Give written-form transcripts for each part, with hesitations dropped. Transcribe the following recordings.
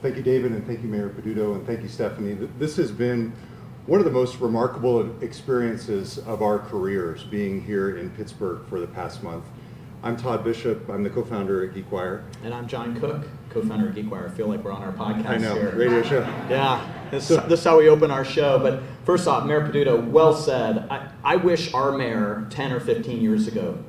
Thank you, David, and thank you, Mayor Peduto, and thank you, Stefani. This has been one of the most remarkable experiences of our careers, being here in Pittsburgh for the past month. I'm Todd Bishop. I'm the co-founder at GeekWire. And I'm John Cook, co-founder of GeekWire. I feel like we're on our podcast I know, here. radio show. Yeah, this is how we open our show. But first off, Mayor Peduto, well said. I wish our mayor 10 or 15 years ago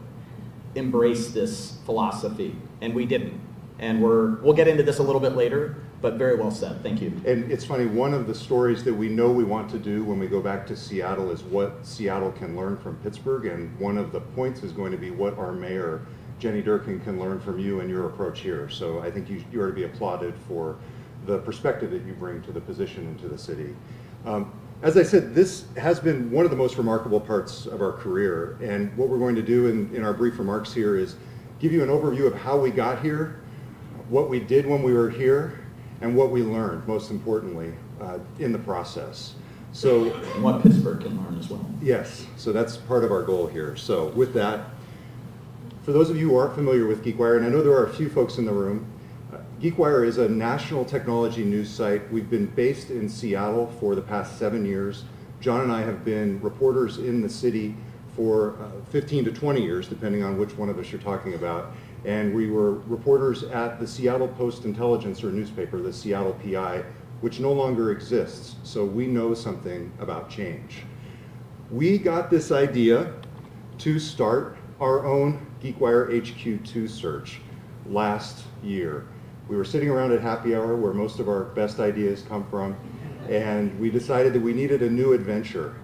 embraced this philosophy, and we didn't. And we'll get into this a little bit later, but very well said. Thank you. And it's funny, one of the stories that we know we want to do when we go back to Seattle is what Seattle can learn from Pittsburgh, and one of the points is going to be what our mayor, Jenny Durkin, can learn from you and your approach here. So I think you are to be applauded for the perspective that you bring to the position and to the city. As I said, this has been one of the most remarkable parts of our career, and what we're going to do in our brief remarks here is give you an overview of how we got here, what we did when we were here, and what we learned, most importantly, in the process. So, and what Pittsburgh can learn as well. Yes, so that's part of our goal here. So with that, for those of you who aren't familiar with GeekWire, and I know there are a few folks in the room, GeekWire is a national technology news site. We've been based in Seattle for the past 7 years. John and I have been reporters in the city for 15 to 20 years, depending on which one of us you're talking about. And we were reporters at the Seattle Post-Intelligencer newspaper, the Seattle PI, which no longer exists. So we know something about change. We got this idea to start our own GeekWire HQ2 search last year. We were sitting around at happy hour, where most of our best ideas come from, and we decided that we needed a new adventure.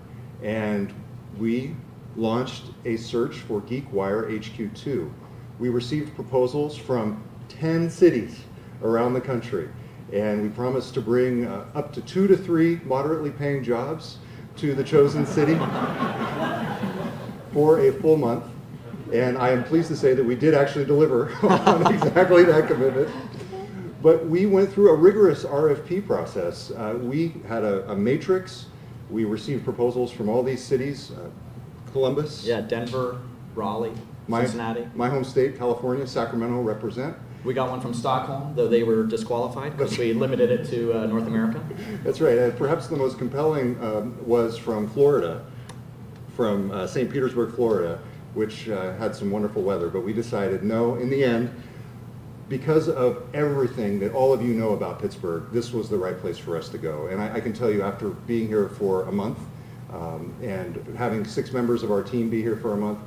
And we launched a search for GeekWire HQ2. We received proposals from 10 cities around the country, and we promised to bring up to 2 to 3 moderately paying jobs to the chosen city for a full month. And I am pleased to say that we did actually deliver on exactly that commitment. But we went through a rigorous RFP process. We had a matrix. We received proposals from all these cities, Columbus. Yeah, Denver, Raleigh. Cincinnati. My home state, California, Sacramento represent. We got one from Stockholm, though they were disqualified because we limited it to North America. That's right. Perhaps the most compelling was from Florida, from St. Petersburg, Florida, which had some wonderful weather. But we decided, no, in the end, because of everything that all of you know about Pittsburgh, this was the right place for us to go. And I can tell you, after being here for a month and having 6 members of our team be here for a month,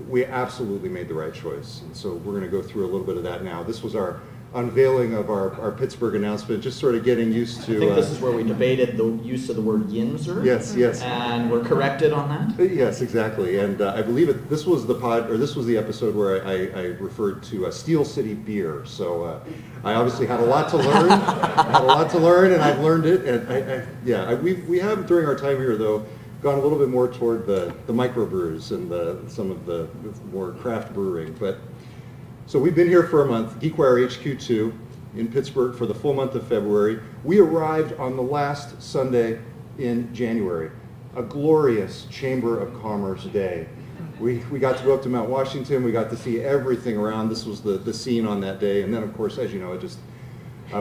we absolutely made the right choice. And so we're going to go through a little bit of that now. This was our unveiling of our Pittsburgh announcement, just sort of getting used to... I think this is where we debated the use of the word yinzer. Yes, yes. And we're corrected on that? Yes, exactly. And I believe this was the episode where I referred to Steel City beer. So I obviously had a lot to learn. And I've learned it. And we have, during our time here, though, gone a little bit more toward the microbrews and some of the more craft brewing. But so we've been here for a month, GeekWire HQ2 in Pittsburgh for the full month of February. We arrived on the last Sunday in January, a glorious Chamber of Commerce day. We got to go up to Mount Washington. We got to see everything around. This was the scene on that day. And then, of course, as you know, it just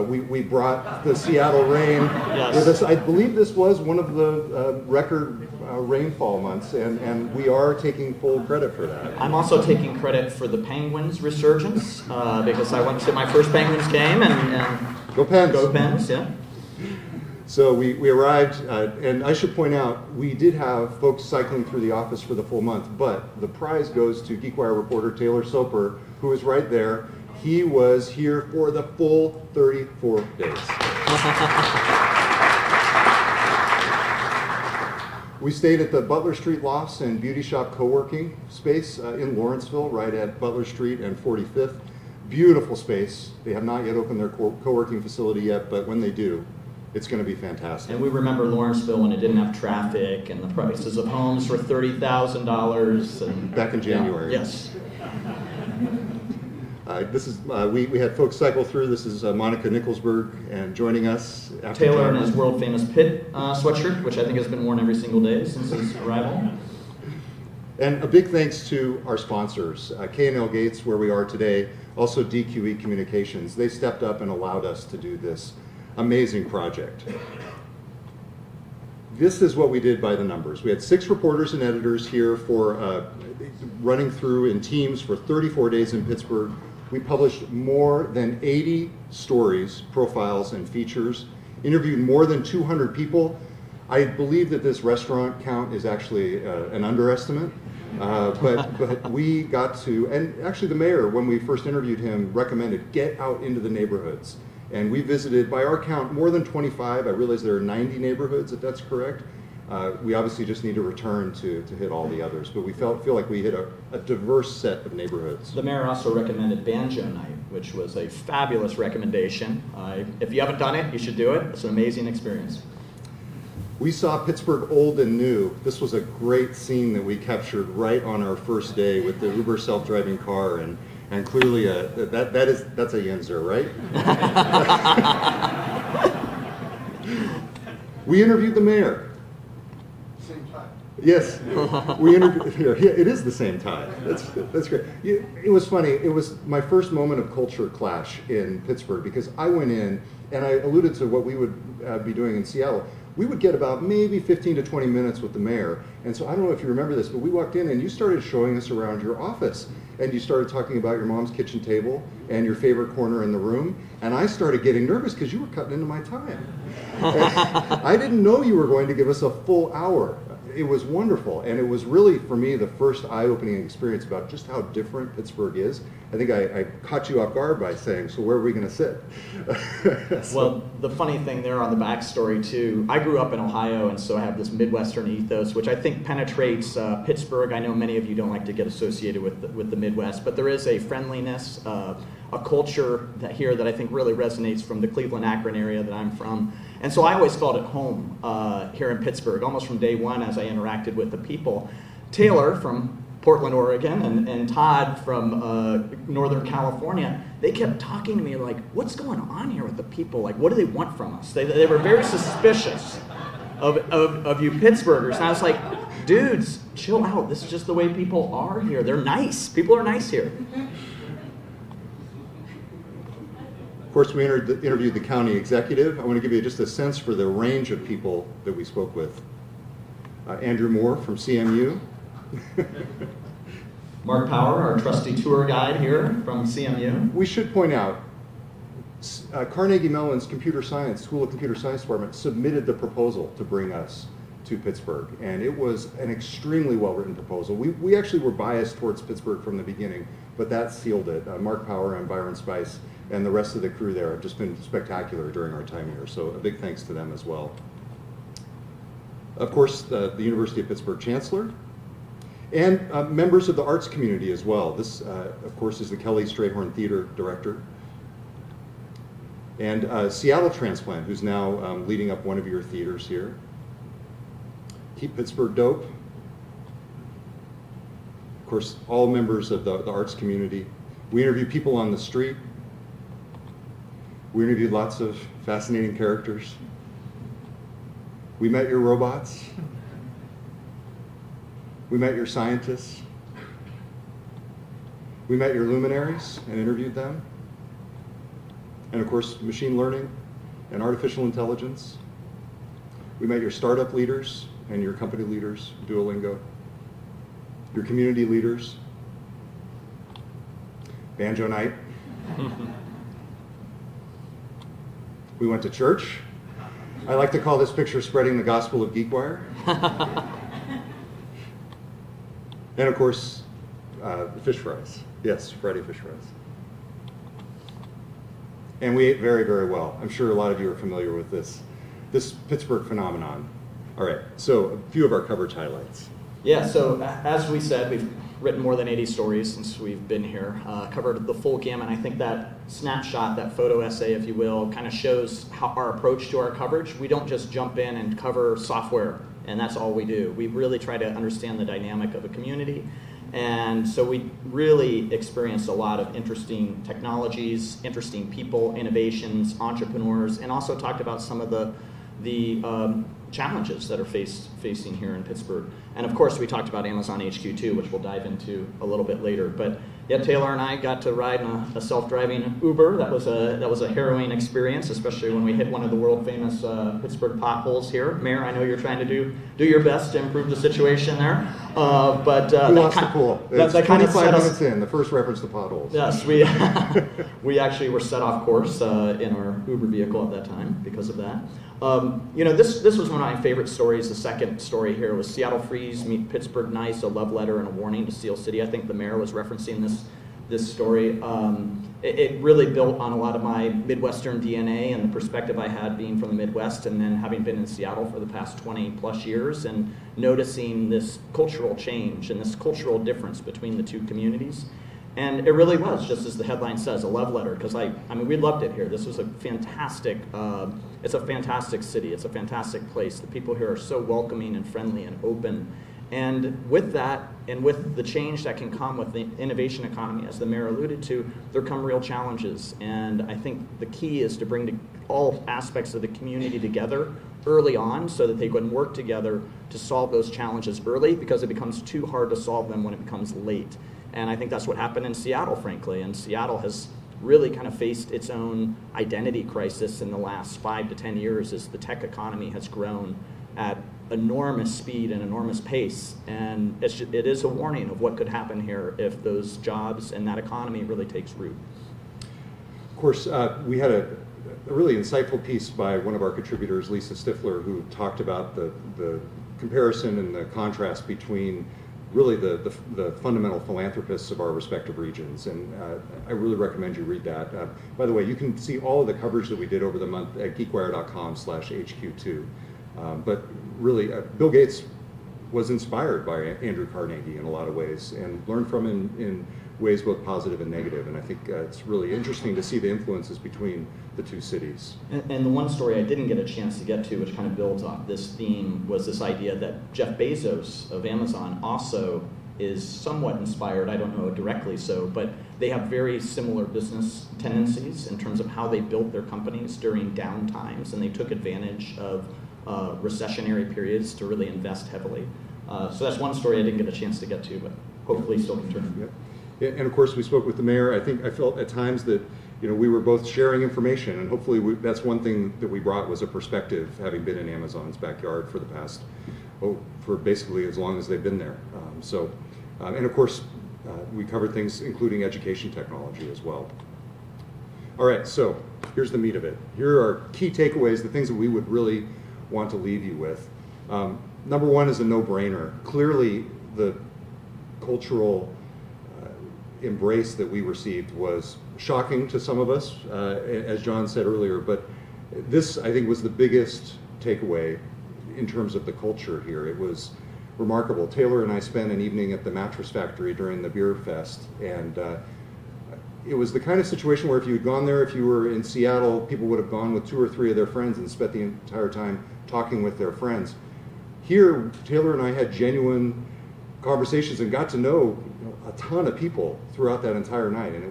we brought the Seattle rain with us. I believe this was one of the record rainfall months, and we are taking full credit for that. I'm also taking credit for the Penguins' resurgence because I went to my first Penguins game and Go Pens! Go Pens, yeah. So we arrived, and I should point out, we did have folks cycling through the office for the full month, but the prize goes to GeekWire reporter Taylor Soper, who is right there. He was here for the full 34 days. We stayed at the Butler Street Lofts and Beauty Shop co-working space in Lawrenceville, right at Butler Street and 45th. Beautiful space. They have not yet opened their co-working facility yet, but when they do, it's going to be fantastic. And we remember Lawrenceville when it didn't have traffic and the prices of homes were $30,000. Back in January. Yeah. Yes. This is we had folks cycle through. This is Monica Nicholsberg, and joining us after Taylor in his world famous Pitt sweatshirt, which I think has been worn every single day since his arrival. And a big thanks to our sponsors, K&L Gates, where we are today, also DQE Communications. They stepped up and allowed us to do this. amazing project. This is what we did by the numbers. We had 6 reporters and editors here for running through in teams for 34 days in Pittsburgh. We published more than 80 stories, profiles, and features, interviewed more than 200 people. I believe that this restaurant count is actually an underestimate, but we got to, and actually the mayor, when we first interviewed him, recommended get out into the neighborhoods. And we visited, by our count, more than 25. I realize there are 90 neighborhoods, if that's correct. We obviously just need to return to hit all the others, but we feel like we hit a diverse set of neighborhoods. The mayor also recommended Banjo Night, which was a fabulous recommendation. If you haven't done it, you should do it. It's an amazing experience. We saw Pittsburgh old and new. This was a great scene that we captured right on our first day with the Uber self-driving car, and clearly that's a Yinzer, right? We interviewed the mayor. Same time. Yes, we interviewed here. Yeah, it is the same time. That's great. It was funny. It was my first moment of culture clash in Pittsburgh because I went in and I alluded to what we would be doing in Seattle. We would get about maybe 15 to 20 minutes with the mayor. And so I don't know if you remember this, but we walked in and you started showing us around your office. And you started talking about your mom's kitchen table and your favorite corner in the room. And I started getting nervous because you were cutting into my time. I didn't know you were going to give us a full hour. It was wonderful. And it was really, for me, the first eye-opening experience about just how different Pittsburgh is. I think I caught you off guard by saying, so where are we going to sit? Well, the funny thing there on the backstory, too, I grew up in Ohio, and so I have this Midwestern ethos, which I think penetrates Pittsburgh. I know many of you don't like to get associated with the Midwest, but there is a friendliness, a culture here that I think really resonates from the Cleveland-Akron area that I'm from. And so I always felt at home here in Pittsburgh, almost from day one as I interacted with the people. Taylor from Portland, Oregon, and Todd from Northern California, they kept talking to me like, what's going on here with the people? Like, what do they want from us? They were very suspicious of you Pittsburghers. And I was like, dudes, chill out. This is just the way people are here. They're nice. People are nice here. Of course, we interviewed the county executive. I want to give you just a sense for the range of people that we spoke with. Andrew Moore from CMU. Mark Power, our trusty tour guide here from CMU. We should point out, Carnegie Mellon's Computer Science, School of Computer Science Department submitted the proposal to bring us to Pittsburgh, and it was an extremely well-written proposal. We actually were biased towards Pittsburgh from the beginning, but that sealed it. Mark Power and Byron Spice and the rest of the crew there have just been spectacular during our time here, so a big thanks to them as well. Of course, the University of Pittsburgh Chancellor, and members of the arts community as well. This, of course, is the Kelly Strayhorn Theater Director. And Seattle Transplant, who's now leading up one of your theaters here. Keep Pittsburgh Dope. Of course, all members of the arts community. We interviewed people on the street. We interviewed lots of fascinating characters. We met your robots. We met your scientists. We met your luminaries and interviewed them. And of course, machine learning and artificial intelligence. We met your startup leaders and your company leaders, Duolingo. Your community leaders. Banjo Night. We went to church. I like to call this picture spreading the gospel of GeekWire. And of course, fish fries. Yes, Friday fish fries. And we ate very, very well. I'm sure a lot of you are familiar with this Pittsburgh phenomenon. All right, so a few of our coverage highlights. Yeah, so as we said, we've written more than 80 stories since we've been here, covered the full gamut. I think that snapshot, that photo essay, if you will, kind of shows how our approach to our coverage. We don't just jump in and cover software, and that's all we do. We really try to understand the dynamic of a community. And so we really experienced a lot of interesting technologies, interesting people, innovations, entrepreneurs, and also talked about some of the challenges that are facing here in Pittsburgh. And of course, we talked about Amazon HQ2, which we'll dive into a little bit later. But Yeah, Taylor and I got to ride in a self-driving Uber. That was a harrowing experience, especially when we hit one of the world-famous Pittsburgh potholes here. Mayor, I know you're trying to do your best to improve the situation there, but we lost the pool. It's that kind of 25 minutes in. The first reference to potholes. Yes, we actually were set off course in our Uber vehicle at that time because of that. This was one of my favorite stories. The second story here was Seattle Freeze meet Pittsburgh Nice, a love letter and a warning to Steel City. I think the mayor was referencing this story. It really built on a lot of my Midwestern DNA and the perspective I had being from the Midwest, and then having been in Seattle for the past 20 plus years and noticing this cultural change and this cultural difference between the two communities. And it really was, just as the headline says, a love letter, because I mean, we loved it here. This was a fantastic, it's a fantastic city. It's a fantastic place. The people here are so welcoming and friendly and open. And with that, and with the change that can come with the innovation economy, as the mayor alluded to, there come real challenges. And I think the key is to bring all aspects of the community together early on so that they can work together to solve those challenges early, because it becomes too hard to solve them when it becomes late. And I think that's what happened in Seattle, frankly. And Seattle has really kind of faced its own identity crisis in the last 5 to 10 years as the tech economy has grown at enormous speed and enormous pace. And it is a warning of what could happen here if those jobs and that economy really takes root. Of course, we had a really insightful piece by one of our contributors, Lisa Stifler, who talked about the comparison and the contrast between really the fundamental philanthropists of our respective regions, and I really recommend you read that. By the way, you can see all of the coverage that we did over the month at geekwire.com/HQ2. But really, Bill Gates was inspired by Andrew Carnegie in a lot of ways, and learned from him in ways both positive and negative. And I think it's really interesting to see the influences between the two cities. And the one story I didn't get a chance to get to, which kind of builds off this theme, was this idea that Jeff Bezos of Amazon also is somewhat inspired, I don't know directly so, but they have very similar business tendencies in terms of how they built their companies during down times, and they took advantage of recessionary periods to really invest heavily. So that's one story I didn't get a chance to get to, but hopefully still can turn. Yep. And of course, we spoke with the mayor. I felt at times that we were both sharing information, and hopefully that's one thing that we brought, was a perspective, having been in Amazon's backyard for the past, for basically as long as they've been there. And of course, we covered things including education technology as well. All right, so here's the meat of it. Here are key takeaways, the things that we would really want to leave you with. Number one is a no-brainer. Clearly, the cultural embrace that we received was shocking to some of us, as John said earlier, but this, I think, was the biggest takeaway in terms of the culture here. It was remarkable. Taylor and I spent an evening at the Mattress Factory during the Beer Fest, and it was the kind of situation where if you had gone there, if you were in Seattle, people would have gone with 2 or 3 of their friends and spent the entire time talking with their friends. Here, Taylor and I had genuine conversations and got to know a ton of people throughout that entire night, and it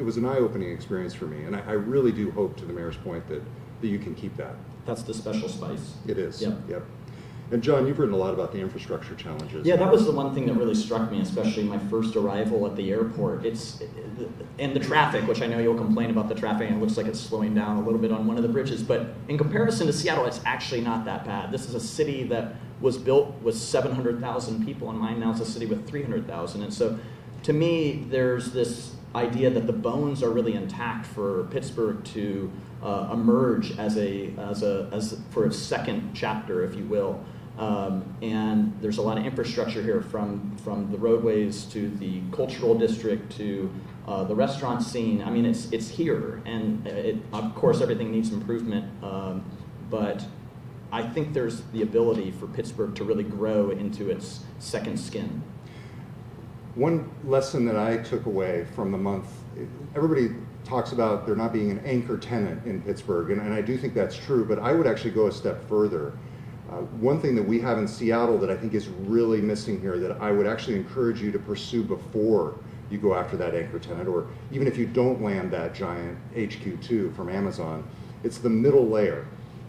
was an eye-opening experience for me, and I really do hope, to the mayor's point, that you can keep that. That's the special spice. It is. Yep. And John, you've written a lot about the infrastructure challenges. Yeah, that was the one thing that really struck me, especially my first arrival at the airport. And the traffic, which I know you'll complain about the traffic, and it looks like it's slowing down a little bit on one of the bridges, but in comparison to Seattle, it's actually not that bad. This is a city that was built with 700,000 people in mind. Now it's a city with 300,000. And so to me, there's this idea that the bones are really intact for Pittsburgh to emerge for its second chapter, if you will. And there's a lot of infrastructure here, from the roadways to the cultural district to the restaurant scene. I mean, it's here, and of course everything needs improvement, but I think there's the ability for Pittsburgh to really grow into its second skin. One lesson that I took away from the month, everybody talks about there not being an anchor tenant in Pittsburgh, and I do think that's true, but I would actually go a step further. One thing that we have in Seattle that I think is really missing here, that I would actually encourage you to pursue before you go after that anchor tenant, or even if you don't land that giant HQ2 from Amazon, it's the middle layer.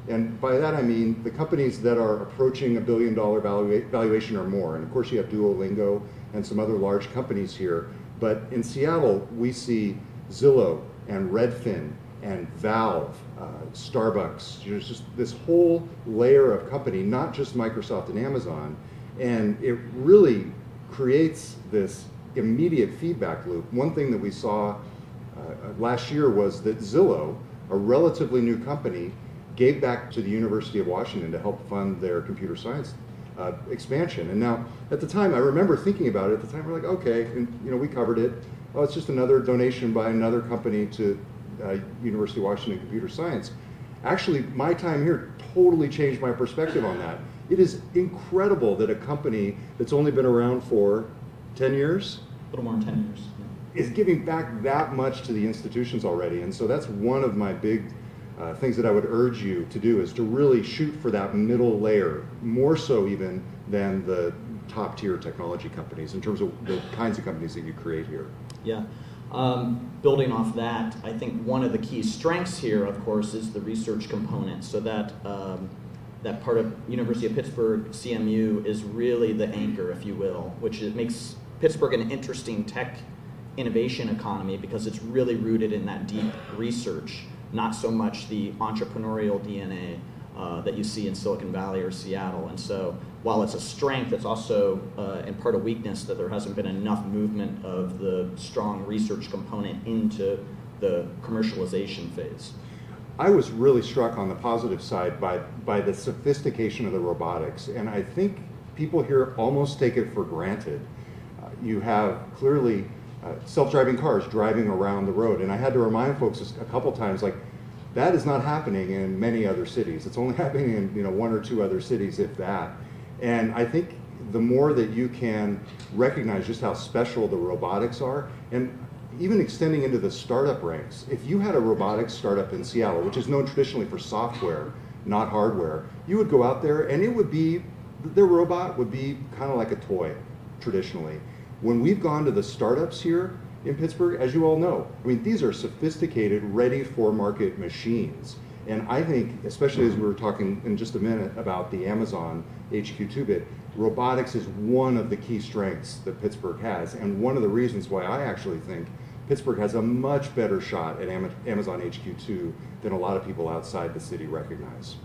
And by that I mean the companies that are approaching $1 billion valuation or more. And of course you have Duolingo and some other large companies here, But in Seattle, we see Zillow and Redfin and Valve, Starbucks. There's just this whole layer of company, not just Microsoft and Amazon, and it really creates this immediate feedback loop. One thing that we saw last year was that Zillow, a relatively new company, gave back to the University of Washington to help fund their computer science expansion. And now, at the time, I remember thinking about it. At the time, we're like, okay, and we covered it. Oh, it's just another donation by another company to University of Washington Computer Science. Actually, my time here totally changed my perspective on that. It is incredible that a company that's only been around for 10 years, a little more than 10 years, is giving back that much to the institutions already. And so that's one of my big things that I would urge you to do, is to really shoot for that middle layer, more so even than the top tier technology companies in terms of the kinds of companies that you create here. Yeah. Building off that, I think one of the key strengths here, of course, is the research component. So that that part of University of Pittsburgh, CMU, is really the anchor, if you will, which makes Pittsburgh an interesting tech innovation economy because it's really rooted in that deep research, not so much the entrepreneurial DNA that you see in Silicon Valley or Seattle. And so while it's a strength, it's also in part a weakness that there hasn't been enough movement of the strong research component into the commercialization phase. I was really struck on the positive side by the sophistication of the robotics, and I think people here almost take it for granted. You have clearly self-driving cars driving around the road, and I had to remind folks a couple times, like, that is not happening in many other cities. It's only happening in one or two other cities, if that. And I think the more that you can recognize just how special the robotics are, and even extending into the startup ranks. If you had a robotics startup in Seattle, which is known traditionally for software, not hardware, you would go out there and it would be, their robot would be kind of like a toy, traditionally. When we've gone to the startups here in Pittsburgh, as you all know, I mean, these are sophisticated, ready for market machines. And I think, especially as we were talking in just a minute about the Amazon HQ2 bit, robotics is one of the key strengths that Pittsburgh has, and one of the reasons why I actually think Pittsburgh has a much better shot at Amazon HQ2 than a lot of people outside the city recognize.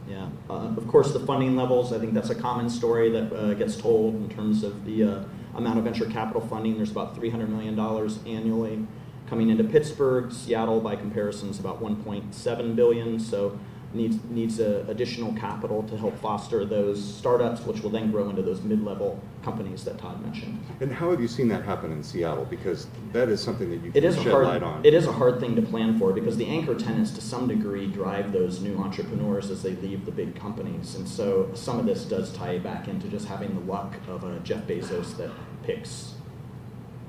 Yeah, of course the funding levels, I think that's a common story that gets told in terms of the amount of venture capital funding. There's about $300 million annually coming into Pittsburgh. Seattle, by comparison, is about $1.7 billion, so needs additional capital to help foster those startups, which will then grow into those mid-level companies that Todd mentioned. And how have you seen that happen in Seattle? Because that is something that you can shed light on. It is a hard thing to plan for because the anchor tenants to some degree drive those new entrepreneurs as they leave the big companies. And so some of this does tie back into just having the luck of a Jeff Bezos that picks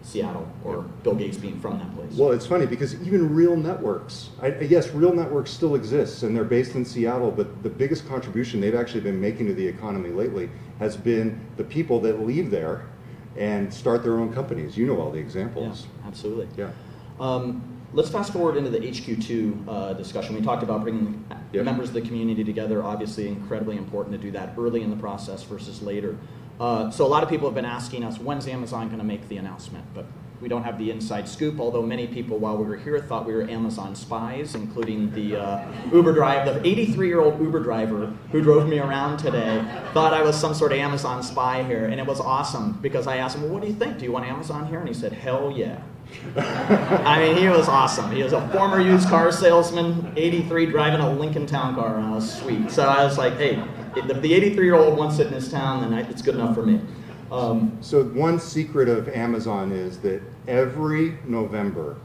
Seattle, or Bill Gates being from that place. Well, it's funny because even real networks, yes, real networks still exists and they're based in Seattle, but the biggest contribution they've actually been making to the economy lately has been the people that leave there and start their own companies. You know all the examples. Yeah, absolutely. Yeah. Let's fast forward into the HQ2 discussion. We talked about bringing members of the community together. Obviously, incredibly important to do that early in the process versus later. So a lot of people have been asking us, when's Amazon going to make the announcement? But we don't have the inside scoop, although many people while we were here thought we were Amazon spies, including the Uber driver, the 83-year-old Uber driver who drove me around today, thought I was some sort of Amazon spy here. And it was awesome because I asked him, well, what do you think? Do you want Amazon here? And he said, hell yeah. I mean, he was awesome. He was a former used car salesman, 83, driving a Lincoln Town Car, and I was sweet. So I was like, hey, if the 83-year-old wants it in his town, then it's good enough for me. So one secret of Amazon is that every November,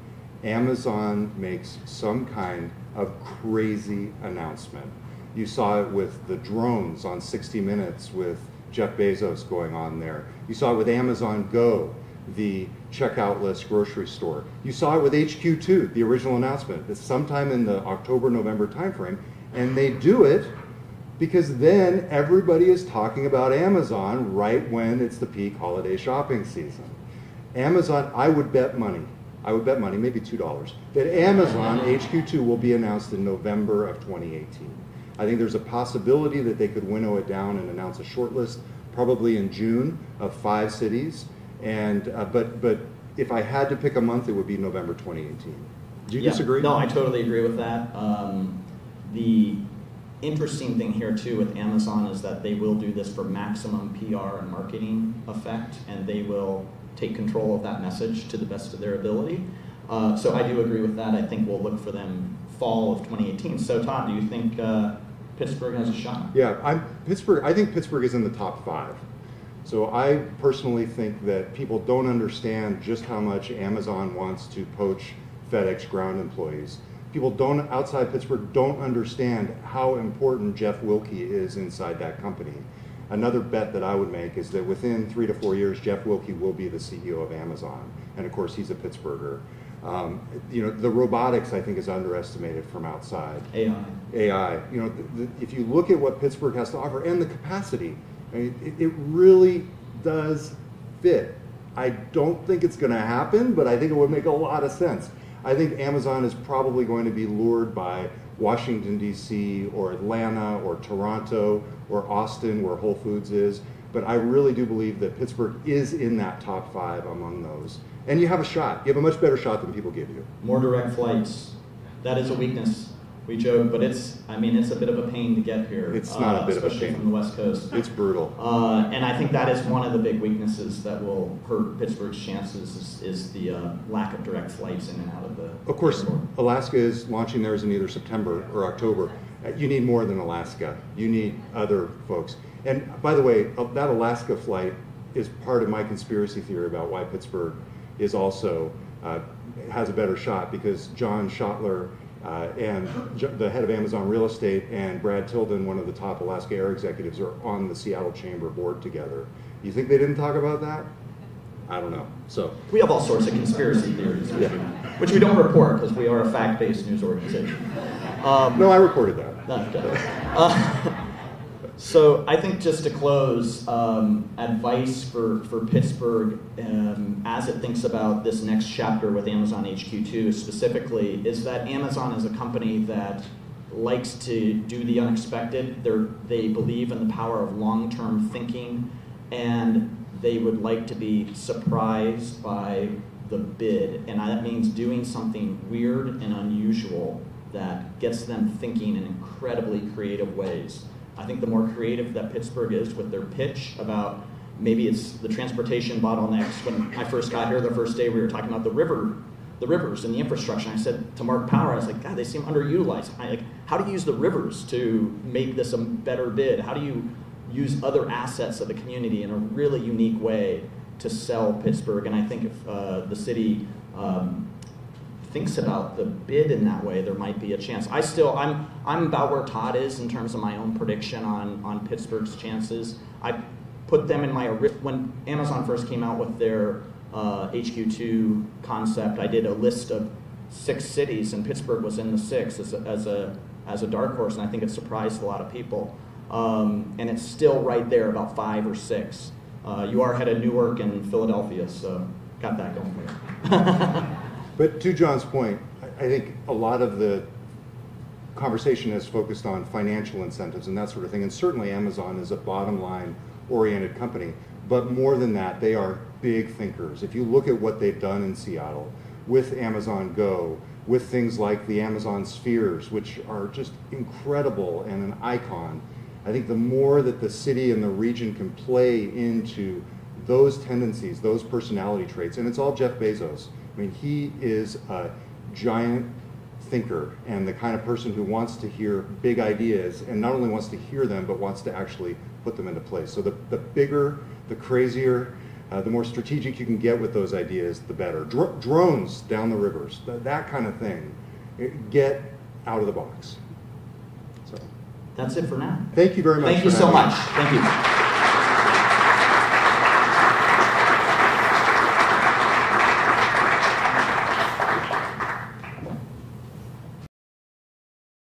Amazon makes some kind of crazy announcement. You saw it with the drones on 60 Minutes with Jeff Bezos going on there. You saw it with Amazon Go, the checkout-less grocery store. You saw it with HQ2, the original announcement. It's sometime in the October-November timeframe, and they do it because then everybody is talking about Amazon right when it's the peak holiday shopping season. Amazon, I would bet money, maybe $2, that Amazon HQ2 will be announced in November of 2018. I think there's a possibility that they could winnow it down and announce a short list, probably in June, of 5 cities. And but if I had to pick a month, it would be November 2018. Do you disagree? No, I totally agree with that. The interesting thing here too with Amazon is that they will do this for maximum PR and marketing effect, and they will take control of that message to the best of their ability. So I do agree with that. I think we'll look for them fall of 2018. So Todd, do you think Pittsburgh has a shot? Yeah, I think Pittsburgh is in the top 5. So I personally think that people don't understand just how much Amazon wants to poach FedEx ground employees. People outside Pittsburgh don't understand how important Jeff Wilke is inside that company. Another bet that I would make is that within 3 to 4 years, Jeff Wilke will be the CEO of Amazon. And of course, he's a Pittsburgher. The robotics, I think, is underestimated from outside. AI. If you look at what Pittsburgh has to offer and the capacity, I mean, it really does fit. I don't think it's going to happen, but I think it would make a lot of sense. I think Amazon is probably going to be lured by Washington, D.C., or Atlanta, or Toronto, or Austin, where Whole Foods is. But I really do believe that Pittsburgh is in that top 5 among those. And you have a shot. You have a much better shot than people give you. More direct flights. That is a weakness. We joke, but it's a bit of a pain to get here. It's not a bit of a pain. Especially from the West Coast. It's brutal. And I think that is one of the big weaknesses that will hurt Pittsburgh's chances is the lack of direct flights in and out of the Of course, airport. Alaska is launching theirs in either September or October. You need more than Alaska. You need other folks. And by the way, that Alaska flight is part of my conspiracy theory about why Pittsburgh is also has a better shot, because John Schottler and the head of Amazon Real Estate and Brad Tilden, one of the top Alaska Air executives, are on the Seattle Chamber board together. You think they didn't talk about that? I don't know. So we have all sorts of conspiracy theories, which we don't report because we are a fact-based news organization. No, I reported that. So I think just to close, advice for Pittsburgh as it thinks about this next chapter with Amazon HQ2 specifically is that Amazon is a company that likes to do the unexpected. They believe in the power of long-term thinking, and they would like to be surprised by the bid. And that means doing something weird and unusual that gets them thinking in incredibly creative ways. I think the more creative that Pittsburgh is with their pitch about, maybe it's the transportation bottlenecks. When I first got here, the first day we were talking about the rivers and the infrastructure. And I said to Mark Power, I was like, God, they seem underutilized. How do you use the rivers to make this a better bid? How do you use other assets of the community in a really unique way to sell Pittsburgh? And I think if the city thinks about the bid in that way, there might be a chance. I'm about where Todd is in terms of my own prediction on Pittsburgh's chances. I put them in when Amazon first came out with their HQ2 concept, I did a list of 6 cities, and Pittsburgh was in the 6 as a dark horse, and I think it surprised a lot of people. And it's still right there, about 5 or 6. You are ahead of Newark and Philadelphia, so got that going for you. But to John's point, I think a lot of the conversation is focused on financial incentives and that sort of thing, and certainly Amazon is a bottom line oriented company, but more than that, they are big thinkers. If you look at what they've done in Seattle with Amazon Go, with things like the Amazon Spheres, which are just incredible and an icon, I think the more that the city and the region can play into those tendencies, those personality traits, and it's all Jeff Bezos. I mean, he is a giant thinker and the kind of person who wants to hear big ideas, and not only wants to hear them, but wants to actually put them into place. So the bigger, the crazier, the more strategic you can get with those ideas, the better. Drones down the rivers, that kind of thing. Get out of the box. So that's it for now. Thank you very much. Thank you so much. Thank you.